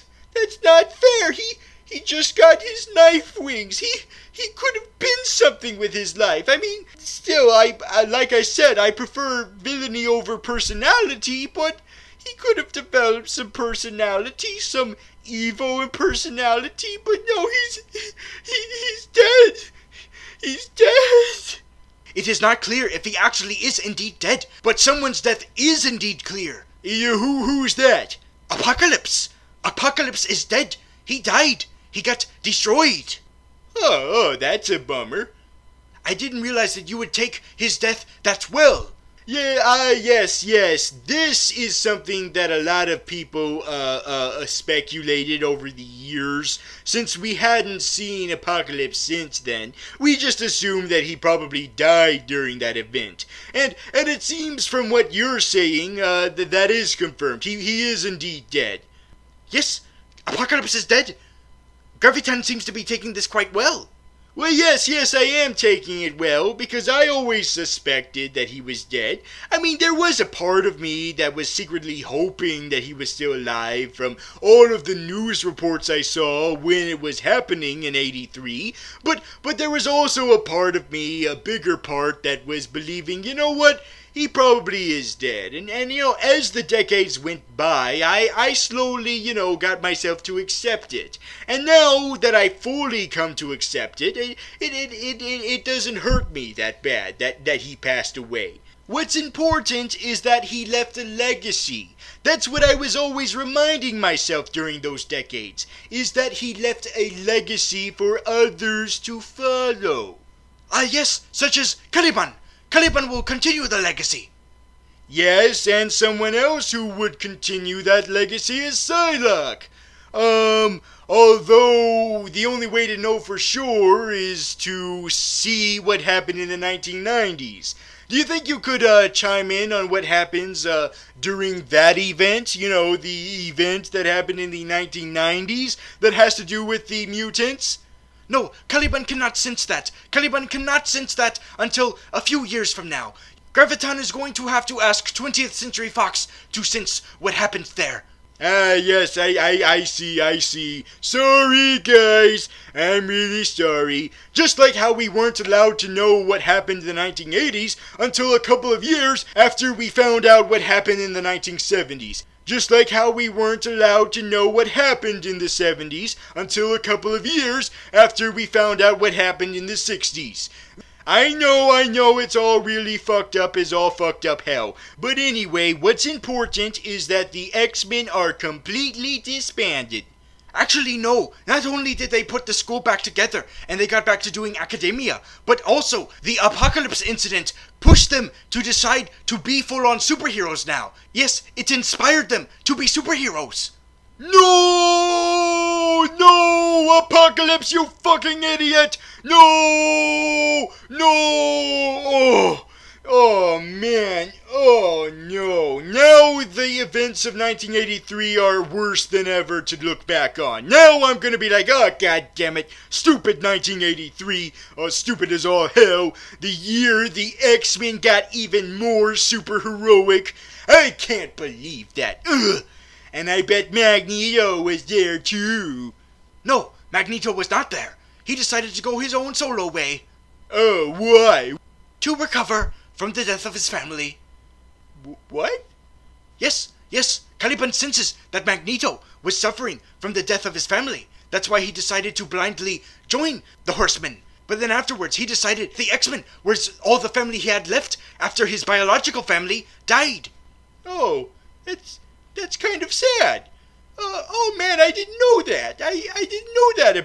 not fair. He just got his knife wings. He could have been something with his life. I mean, still, I like I said, I prefer villainy over personality, but He could have developed some personality, some evil in personality, but no, he's dead. He's dead. It is not clear if he actually is indeed dead, but someone's death is indeed clear. Who's that? Apocalypse! Apocalypse is dead. He died. He got destroyed. Oh, that's a bummer. I didn't realize that you would take his death that well. Yeah, yes. This is something that a lot of people speculated over the years. Since we hadn't seen Apocalypse since then, we just assumed that he probably died during that event. And it seems from what you're saying that is confirmed. He is indeed dead. Yes, Apocalypse is dead. Graviton seems to be taking this quite well. Well, yes, I am taking it well, because I always suspected that he was dead. I mean, there was a part of me that was secretly hoping that he was still alive from all of the news reports I saw when it was happening in '83, but there was also a part of me, a bigger part, that was believing, you know what, he probably is dead. And as the decades went by, I slowly, got myself to accept it. And now that I fully come to accept it, it doesn't hurt me that bad that he passed away. What's important is that he left a legacy. That's what I was always reminding myself during those decades, is that he left a legacy for others to follow. Yes, such as Caliban. Caliban will continue the legacy. Yes, and someone else who would continue that legacy is Psylocke. Although the only way to know for sure is to see what happened in the 1990s. Do you think you could chime in on what happens during that event? The event that happened in the 1990s that has to do with the mutants? No, Caliban cannot sense that. Caliban cannot sense that until a few years from now. Graviton is going to have to ask 20th Century Fox to sense what happened there. Yes, I see. Sorry, guys. I'm really sorry. Just like how we weren't allowed to know what happened in the 1980s until a couple of years after we found out what happened in the 1970s. Just like how we weren't allowed to know what happened in the 70s until a couple of years after we found out what happened in the 60s. I know, it's all really fucked up as all fucked up hell. But anyway, what's important is that the X-Men are completely disbanded. Actually, no. Not only did they put the school back together and they got back to doing academia, but also the Apocalypse incident pushed them to decide to be full-on superheroes now. Yes, it inspired them to be superheroes. No, Apocalypse, you fucking idiot! No! Oh man, oh no. Now the events of 1983 are worse than ever to look back on. Now I'm gonna be like, oh god damn it, stupid 1983, stupid as all hell, the year the X-Men got even more super heroic. I can't believe that, ugh. And I bet Magneto was there too. No, Magneto was not there. He decided to go his own solo way. Oh, why? To recover from the death of his family. What? Yes, Caliban senses that Magneto was suffering from the death of his family. That's why he decided to blindly join the Horsemen. But then afterwards, he decided the X-Men was all the family he had left after his biological family died. Oh, that's kind of sad. Oh man, I didn't know that. I didn't know that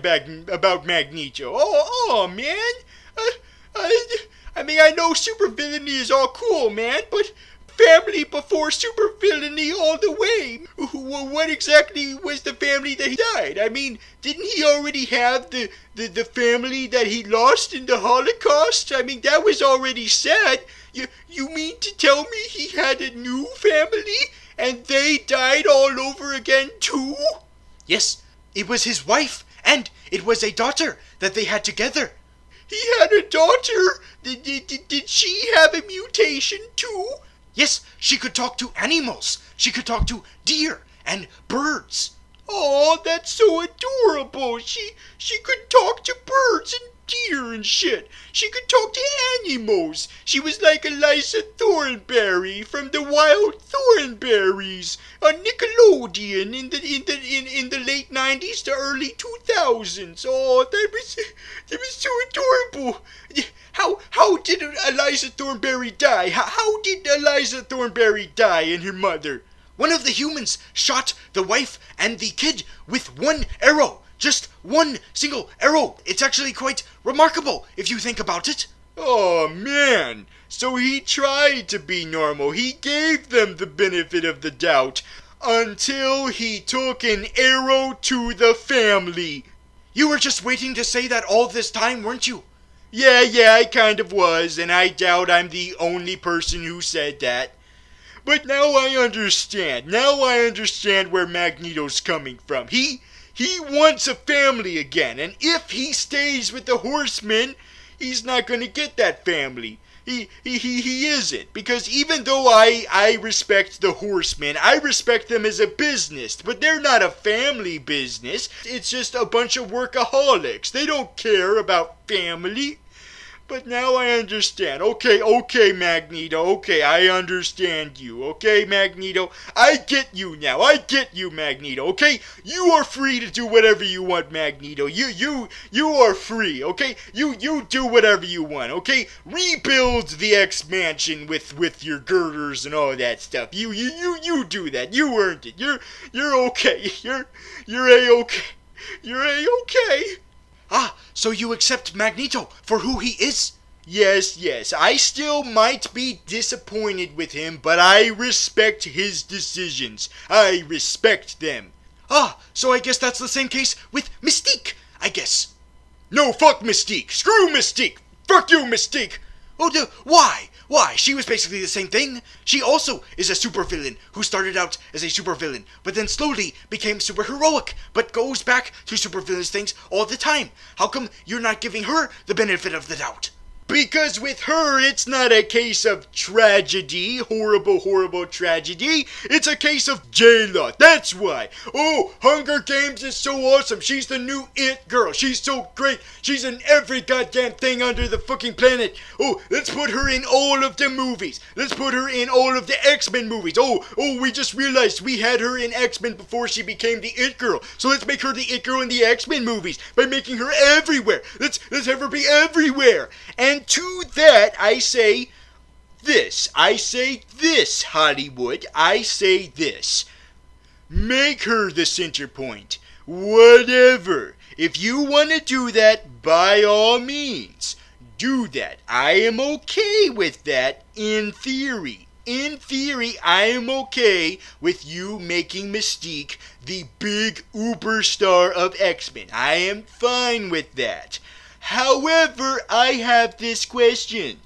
about Magneto. Oh man. I mean, I know supervillainy is all cool, man, but family before supervillainy all the way. What exactly was the family that he died? I mean, didn't he already have the family that he lost in the Holocaust? I mean, that was already sad. You mean to tell me he had a new family? And they died all over again too? Yes, it was his wife, and it was a daughter that they had together. He had a daughter? Did she have a mutation too? Yes, she could talk to animals. She could talk to deer and birds. Oh, that's so adorable. She could talk to birds and deer and shit. She could talk to animals. She was like Eliza Thornberry from the Wild Thornberries on Nickelodeon in the late 90s to early 2000s. Oh, that was so adorable. How did Eliza Thornberry die? How did Eliza Thornberry die and her mother? One of the humans shot the wife and the kid with one arrow. Just one single arrow. It's actually quite remarkable if you think about it. Oh, man. So he tried to be normal. He gave them the benefit of the doubt until he took an arrow to the family. You were just waiting to say that all this time, weren't you? Yeah, I kind of was, and I doubt I'm the only person who said that. But now I understand. Now I understand where Magneto's coming from. He wants a family again, and if he stays with the Horsemen, he's not going to get that family. He isn't, because even though I respect the Horsemen, I respect them as a business, but they're not a family business. It's just a bunch of workaholics. They don't care about family. But now I understand. Okay, Magneto. Okay, I understand you. Okay, Magneto. I get you now. I get you, Magneto. Okay, you are free to do whatever you want, Magneto. You are free. Okay, you do whatever you want. Okay, rebuild the X-Mansion with your girders and all that stuff. You do that. You earned it. You're okay. You're a-okay. You're a-okay. Ah, so you accept Magneto for who he is? Yes. I still might be disappointed with him, but I respect his decisions. I respect them. Ah, so I guess that's the same case with Mystique, I guess. No, fuck Mystique. Screw Mystique. Fuck you, Mystique. Oh, why? Why? She was basically the same thing. She also is a supervillain who started out as a supervillain, but then slowly became superheroic, but goes back to supervillain things all the time. How come you're not giving her the benefit of the doubt? Because with her, it's not a case of tragedy, horrible tragedy. It's a case of J-Lot, that's why. Oh, Hunger Games is so awesome. She's the new It girl. She's so great. She's in every goddamn thing under the fucking planet. Oh, let's put her in all of the movies. Let's put her in all of the X-Men movies. Oh, we just realized we had her in X-Men before she became the It girl. So let's make her the It girl in the X-Men movies by making her everywhere. Let's have her be everywhere. And to that, I say this, Hollywood. I say this. Make her the center point. Whatever. If you want to do that, by all means, do that. I am okay with that in theory. In theory, I am okay with you making Mystique the big uber star of X-Men. I am fine with that. However, I have this question.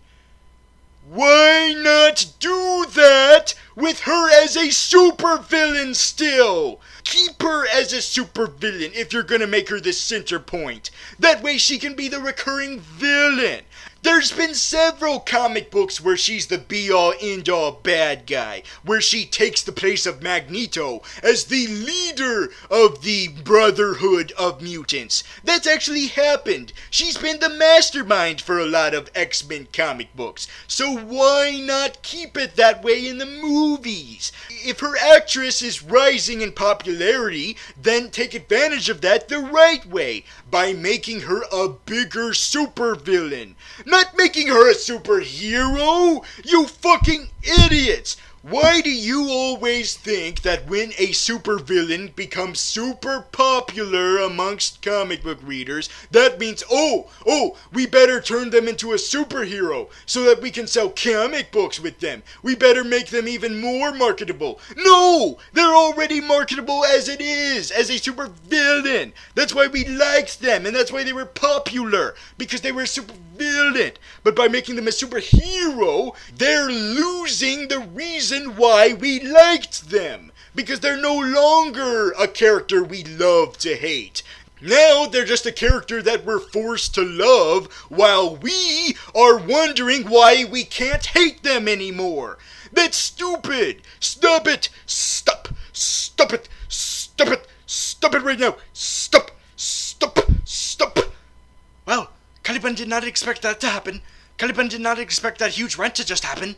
Why not do that with her as a supervillain still? Keep her as a supervillain if you're gonna make her the center point. That way she can be the recurring villain. There's been several comic books where she's the be-all, end-all bad guy, where she takes the place of Magneto as the leader of the Brotherhood of Mutants. That's actually happened. She's been the mastermind for a lot of X-Men comic books. So why not keep it that way in the movies? If her actress is rising in popularity, then take advantage of that the right way, by making her a bigger supervillain. Not making her a superhero! You fucking idiots! Why do you always think that when a supervillain becomes super popular amongst comic book readers, that means, we better turn them into a superhero so that we can sell comic books with them. We better make them even more marketable. No! They're already marketable as it is, as a supervillain. That's why we liked them, and that's why they were popular, because they were a supervillain. But by making them a superhero, they're losing the reason why we liked them, because they're no longer a character we love to hate. Now they're just a character that we're forced to love, while we are wondering why we can't hate them anymore. That's stupid. Stop it. Stop it. Stop it. Stop it. Stop Stop it right now! Stop! Stop! Stop! Well, Caliban did not expect that to happen. Caliban did not expect that huge rant to just happen.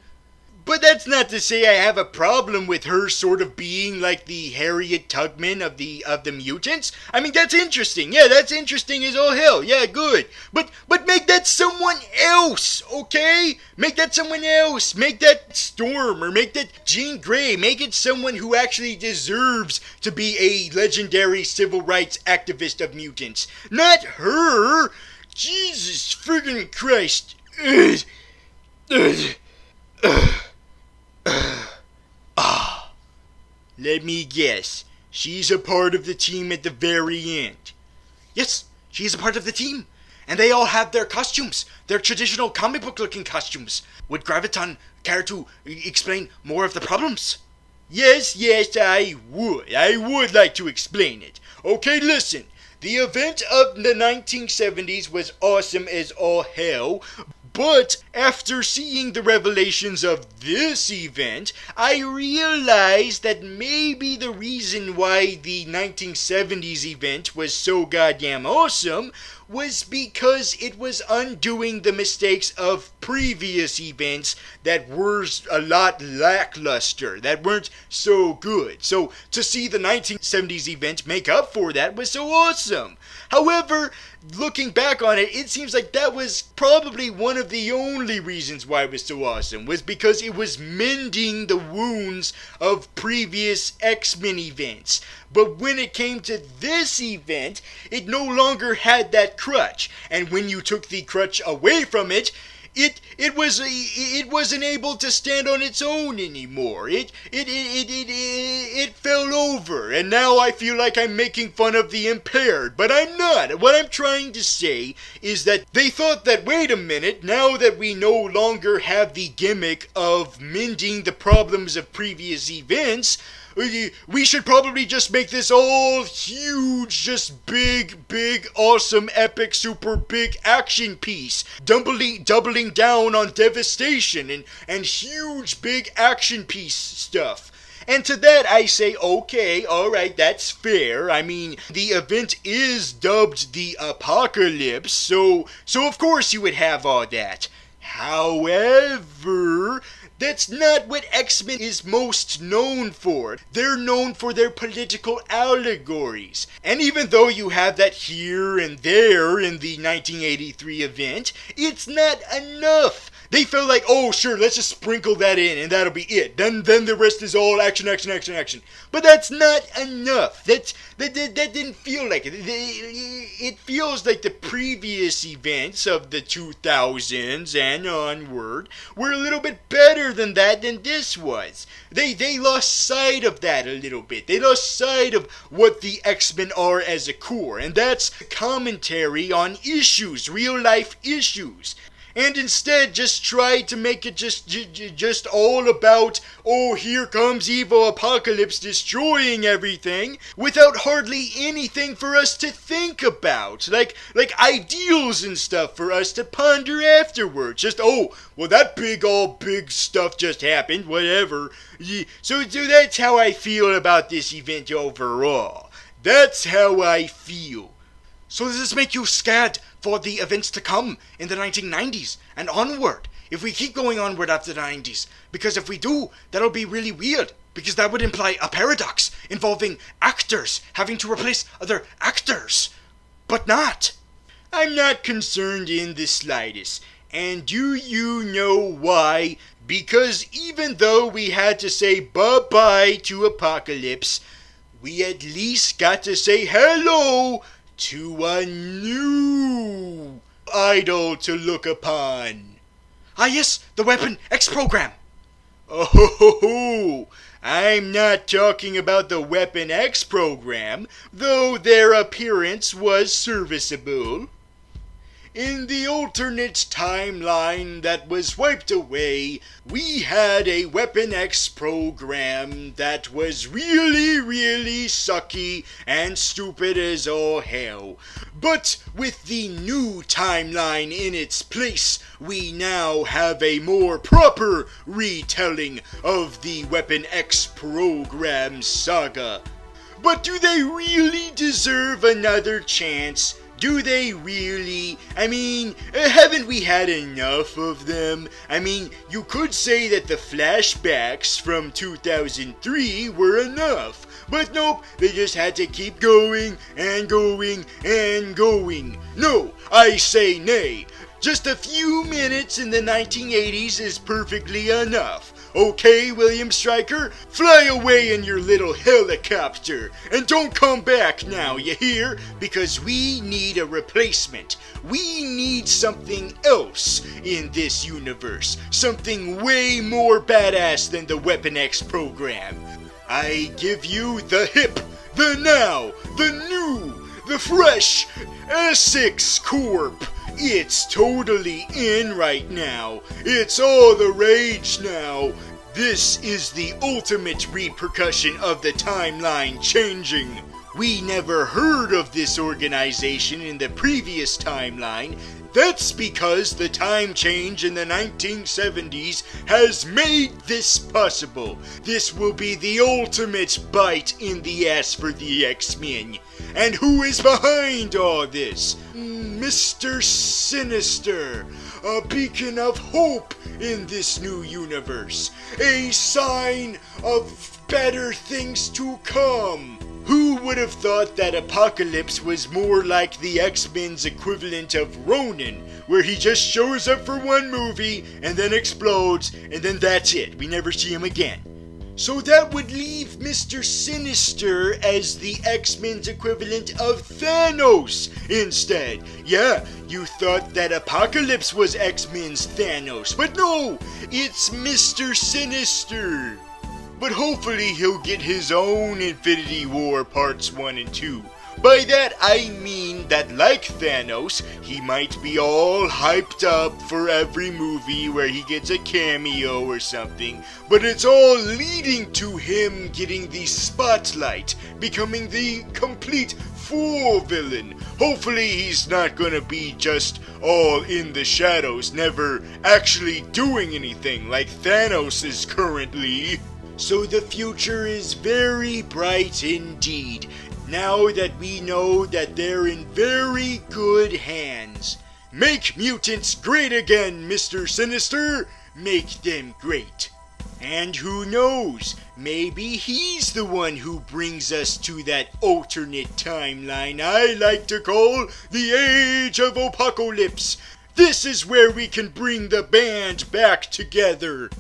But that's not to say I have a problem with her sort of being like the Harriet Tubman of the mutants. I mean, that's interesting. Yeah, that's interesting as all hell. Yeah, good. But make that someone else, okay? Make that someone else. Make that Storm or make that Jean Grey. Make it someone who actually deserves to be a legendary civil rights activist of mutants. Not her. Jesus friggin' Christ. Let me guess. She's a part of the team at the very end. Yes, she's a part of the team. And they all have their costumes. Their traditional comic book looking costumes. Would Graviton care to explain more of the problems? Yes, I would. I would like to explain it. Okay, listen. The event of the 1970s was awesome as all hell. But after seeing the revelations of this event, I realized that maybe the reason why the 1970s event was so goddamn awesome was because it was undoing the mistakes of previous events that were a lot lackluster, that weren't so good. So to see the 1970s event make up for that was so awesome. However, looking back on it, it seems like that was probably one of the only reasons why it was so awesome, was because it was mending the wounds of previous X-Men events. But when it came to this event, it no longer had that crutch. And when you took the crutch away from it, it wasn't able to stand on its own anymore. It fell over, and now I feel like I'm making fun of the impaired, but I'm not. What I'm trying to say is that they thought that, wait a minute, now that we no longer have the gimmick of mending the problems of previous events, we should probably just make this all huge, just big, awesome, epic, super big action piece. Doubling down on devastation and huge, big action piece stuff. And to that I say, okay, alright, that's fair. I mean, the event is dubbed the Apocalypse, so of course you would have all that. However, that's not what X-Men is most known for. They're known for their political allegories. And even though you have that here and there in the 1983 event, it's not enough. They felt like, oh sure, let's just sprinkle that in and that'll be it. Then the rest is all action. But that's not enough. That didn't feel like it. It feels like the previous events of the 2000s and onward were a little bit better than this was. They lost sight of that a little bit. They lost sight of what the X-Men are as a core, and that's commentary on issues, real life issues. And instead just tried to make it just all about, oh, here comes evil Apocalypse destroying everything, without hardly anything for us to think about, like ideals and stuff for us to ponder afterwards. Just, oh, well, that big stuff just happened, whatever. So that's how I feel about this event overall. That's how I feel. So does this make you scared for the events to come in the 1990s and onward, if we keep going onward after the 90s? Because if we do, that'll be really weird, because that would imply a paradox involving actors having to replace other actors, but not. I'm not concerned in the slightest, and do you know why? Because even though we had to say bye-bye to Apocalypse, we at least got to say hello to a new idol to look upon. Ah yes, the Weapon X program. Oh, I'm not talking about the Weapon X program, though their appearance was serviceable. In the alternate timeline that was wiped away, we had a Weapon X program that was really sucky and stupid as all hell. But with the new timeline in its place, we now have a more proper retelling of the Weapon X program saga. But do they really deserve another chance? Do they really? I mean, haven't we had enough of them? I mean, you could say that the flashbacks from 2003 were enough. But nope, they just had to keep going and going and going. No, I say nay. Just a few minutes in the 1980s is perfectly enough. Okay, William Stryker, fly away in your little helicopter, and don't come back now, you hear? Because we need a replacement. We need something else in this universe. Something way more badass than the Weapon X program. I give you the hip, the now, the new, the fresh Essex Corp. It's totally in right now. It's all the rage now. This is the ultimate repercussion of the timeline changing. We never heard of this organization in the previous timeline. That's because the time change in the 1970s has made this possible. This will be the ultimate bite in the ass for the X-Men. And who is behind all this? Mr. Sinister, a beacon of hope in this new universe, a sign of better things to come. Who would have thought that Apocalypse was more like the X-Men's equivalent of Ronin, where he just shows up for one movie and then explodes and then that's it, we never see him again. So that would leave Mr. Sinister as the X-Men's equivalent of Thanos instead. Yeah, you thought that Apocalypse was X-Men's Thanos, but no, it's Mr. Sinister. But hopefully he'll get his own Infinity War Parts 1 and 2. By that I mean that like Thanos, he might be all hyped up for every movie where he gets a cameo or something, but it's all leading to him getting the spotlight, becoming the complete full villain. Hopefully he's not gonna be just all in the shadows, never actually doing anything like Thanos is currently. So the future is very bright indeed, now that we know that they're in very good hands. Make mutants great again, Mr. Sinister! Make them great. And who knows, maybe he's the one who brings us to that alternate timeline I like to call the Age of Apocalypse. This is where we can bring the band back together.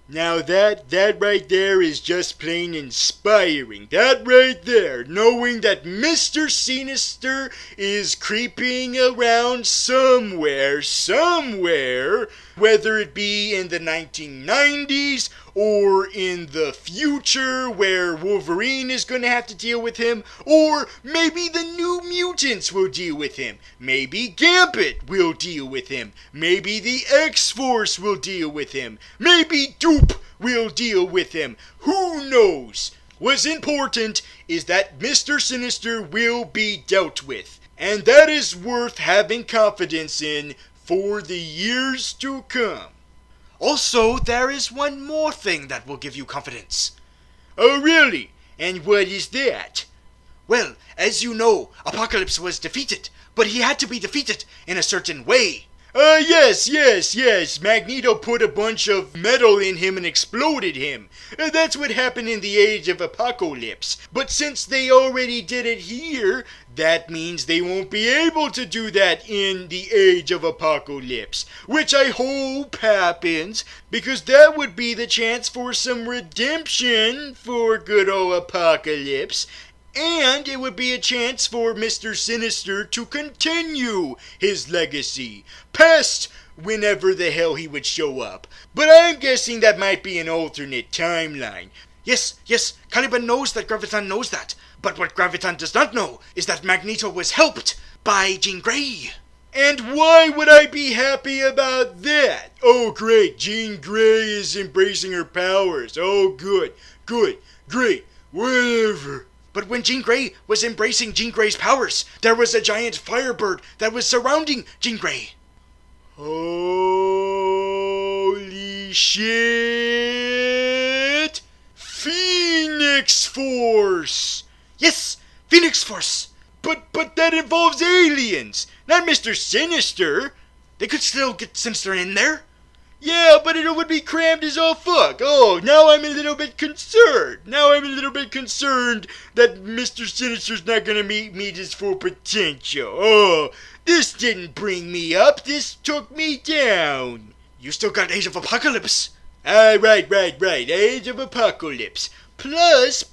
Now that right there is just plain inspiring. That right there, knowing that Mr. Sinister is creeping around somewhere, whether it be in the 1990s or in the future where Wolverine is going to have to deal with him, or maybe the New Mutants will deal with him, maybe Gambit will deal with him, maybe the X-Force will deal with him, maybe Dupe will deal with him, who knows? What's important is that Mr. Sinister will be dealt with, and that is worth having confidence in for the years to come. Also, there is one more thing that will give you confidence. Oh, really? And what is that? Well, as you know, Apocalypse was defeated, but he had to be defeated in a certain way. Yes. Magneto put a bunch of metal in him and exploded him. That's what happened in the Age of Apocalypse. But since they already did it here, that means they won't be able to do that in the Age of Apocalypse. Which I hope happens, because that would be the chance for some redemption for good old Apocalypse. And it would be a chance for Mr. Sinister to continue his legacy, past whenever the hell he would show up. But I'm guessing that might be an alternate timeline. Yes, Caliban knows that Graviton knows that. But what Graviton does not know is that Magneto was helped by Jean Grey. And why would I be happy about that? Oh great, Jean Grey is embracing her powers. Oh good, great, whatever. But when Jean Grey was embracing Jean Grey's powers, there was a giant firebird that was surrounding Jean Grey. Holy shit! Phoenix Force! X-Force. But that involves aliens, not Mr. Sinister. They could still get Sinister in there. Yeah, but it would be crammed as all fuck. Oh, now I'm a little bit concerned. That Mr. Sinister's not gonna meet his full potential. Oh, this didn't bring me up. This took me down. You still got Age of Apocalypse. Right. Age of Apocalypse. Plus,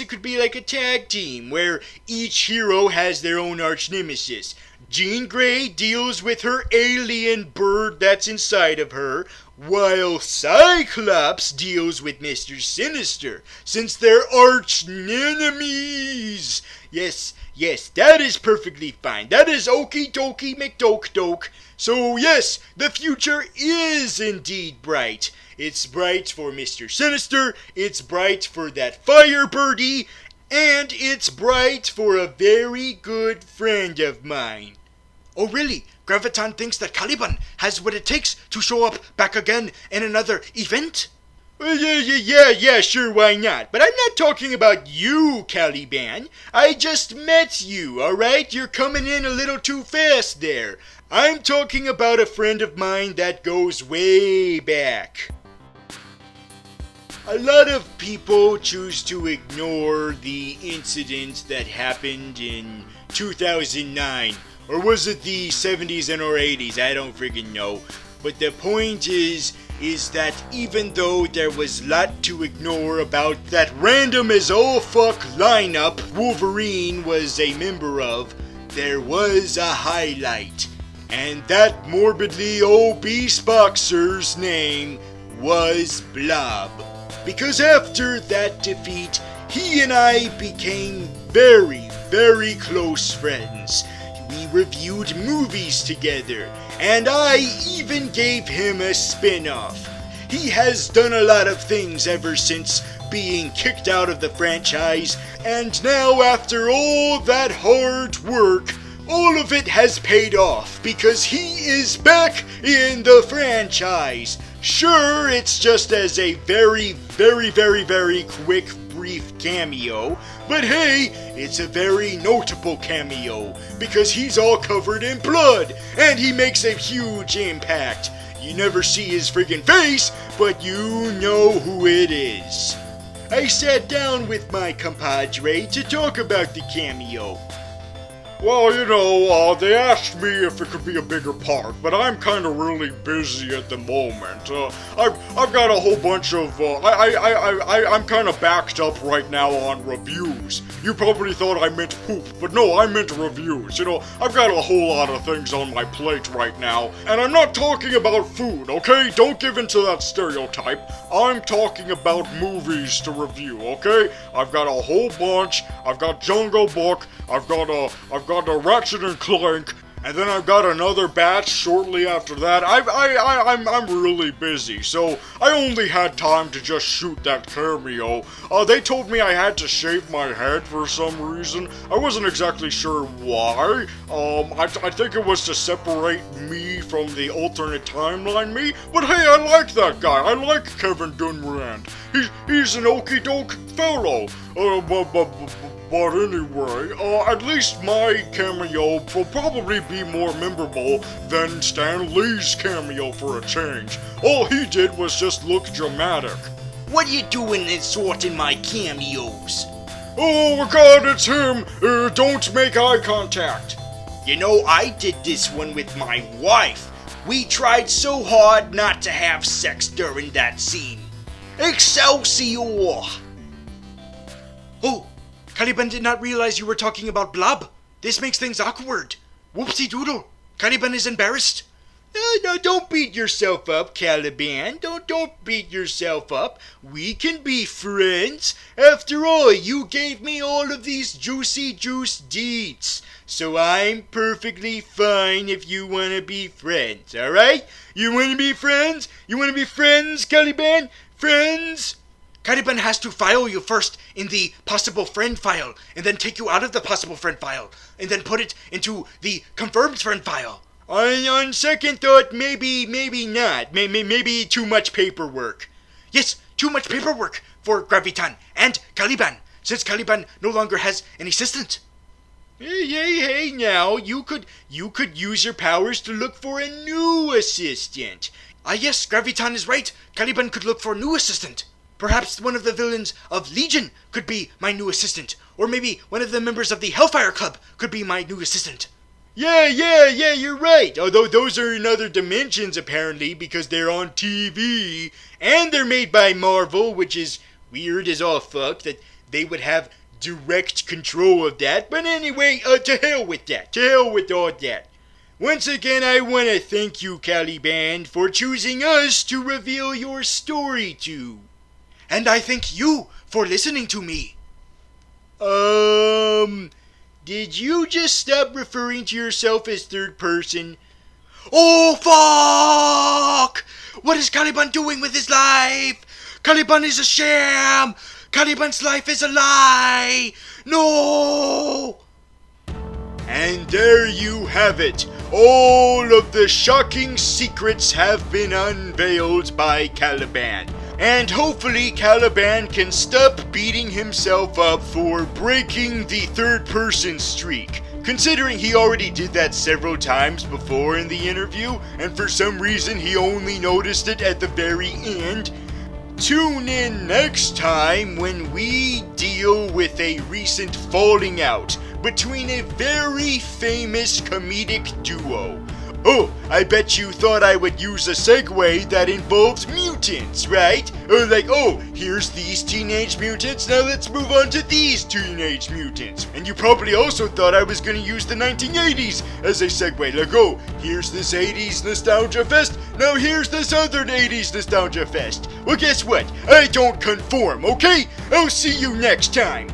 it could be like a tag team where each hero has their own arch nemesis. Jean Grey deals with her alien bird that's inside of her, while Cyclops deals with Mr. Sinister, since they're arch enemies. Yes, that is perfectly fine. That is okie dokie McDoke. So yes, the future is indeed bright. It's bright for Mr. Sinister, it's bright for that Firebirdie, and it's bright for a very good friend of mine. Oh really? Graviton thinks that Caliban has what it takes to show up back again in another event? Yeah, sure, why not? But I'm not talking about you, Caliban. I just met you, alright? You're coming in a little too fast there. I'm talking about a friend of mine that goes way back. A lot of people choose to ignore the incident that happened in 2009. Or was it the 70s and or 80s? I don't friggin' know. But the point is that even though there was a lot to ignore about that random as all fuck lineup Wolverine was a member of, there was a highlight. And that morbidly obese boxer's name was Blob. Because after that defeat, he and I became very, very close friends. We reviewed movies together, and I even gave him a spin-off. He has done a lot of things ever since being kicked out of the franchise, and now after all that hard work, all of it has paid off because he is back in the franchise. Sure, it's just as a very, very, very, very quick, brief cameo, but hey, it's a very notable cameo because he's all covered in blood and he makes a huge impact. You never see his friggin' face, but you know who it is. I sat down with my compadre to talk about the cameo. Well, you know, they asked me if it could be a bigger part, but I'm kind of really busy at the moment. I've got a whole bunch of, I'm kind of backed up right now on reviews. You probably thought I meant poop, but no, I meant reviews. You know, I've got a whole lot of things on my plate right now, and I'm not talking about food, okay? Don't give in to that stereotype. I'm talking about movies to review, okay? I've got a whole bunch. I've got Jungle Book. I've got a Ratchet and Clank, and then I've got another batch shortly after that. I'm really busy, so I only had time to just shoot that cameo. They told me I had to shave my head for some reason. I wasn't exactly sure why. I think it was to separate me from the alternate timeline me, but hey, I like that guy. I like Kevin Dunrand. He's an okie doke fellow. But anyway, at least my cameo will probably be more memorable than Stan Lee's cameo for a change. All he did was just look dramatic. What are you doing and sorting my cameos? Oh my god, it's him! Don't make eye contact. You know, I did this one with my wife. We tried so hard not to have sex during that scene. Excelsior! Oh! Caliban did not realize you were talking about Blob. This makes things awkward. Whoopsie doodle. Caliban is embarrassed. No, don't beat yourself up, Caliban. Don't beat yourself up. We can be friends. After all, you gave me all of these juicy juice deets. So I'm perfectly fine if you want to be friends, alright? You want to be friends? You want to be friends, Caliban? Friends? Caliban has to file you first in the possible friend file, and then take you out of the possible friend file, and then put it into the confirmed friend file. On second thought, maybe not. Maybe too much paperwork. Yes, too much paperwork for Graviton and Caliban, since Caliban no longer has an assistant. Hey, now, you could use your powers to look for a new assistant. Yes, Graviton is right. Caliban could look for a new assistant. Perhaps one of the villains of Legion could be my new assistant. Or maybe one of the members of the Hellfire Club could be my new assistant. Yeah, you're right. Although those are in other dimensions, apparently, because they're on TV. And they're made by Marvel, which is weird as all fuck that they would have direct control of that. But anyway, to hell with that. To hell with all that. Once again, I want to thank you, Caliban, for choosing us to reveal your story to. And I thank you for listening to me. Did you just stop referring to yourself as third person? Oh, fuck! What is Caliban doing with his life? Caliban is a sham! Caliban's life is a lie! No! And there you have it. All of the shocking secrets have been unveiled by Caliban. And hopefully Caliban can stop beating himself up for breaking the third-person streak. Considering he already did that several times before in the interview, and for some reason he only noticed it at the very end. Tune in next time when we deal with a recent falling out between a very famous comedic duo. Oh, I bet you thought I would use a segue that involves mutants, right? Or like, oh, here's these teenage mutants, now let's move on to these teenage mutants. And you probably also thought I was gonna use the 1980s as a segue. Like, oh, here's this 80s nostalgia fest, now here's this other 80s nostalgia fest. Well, guess what? I don't conform, okay? I'll see you next time.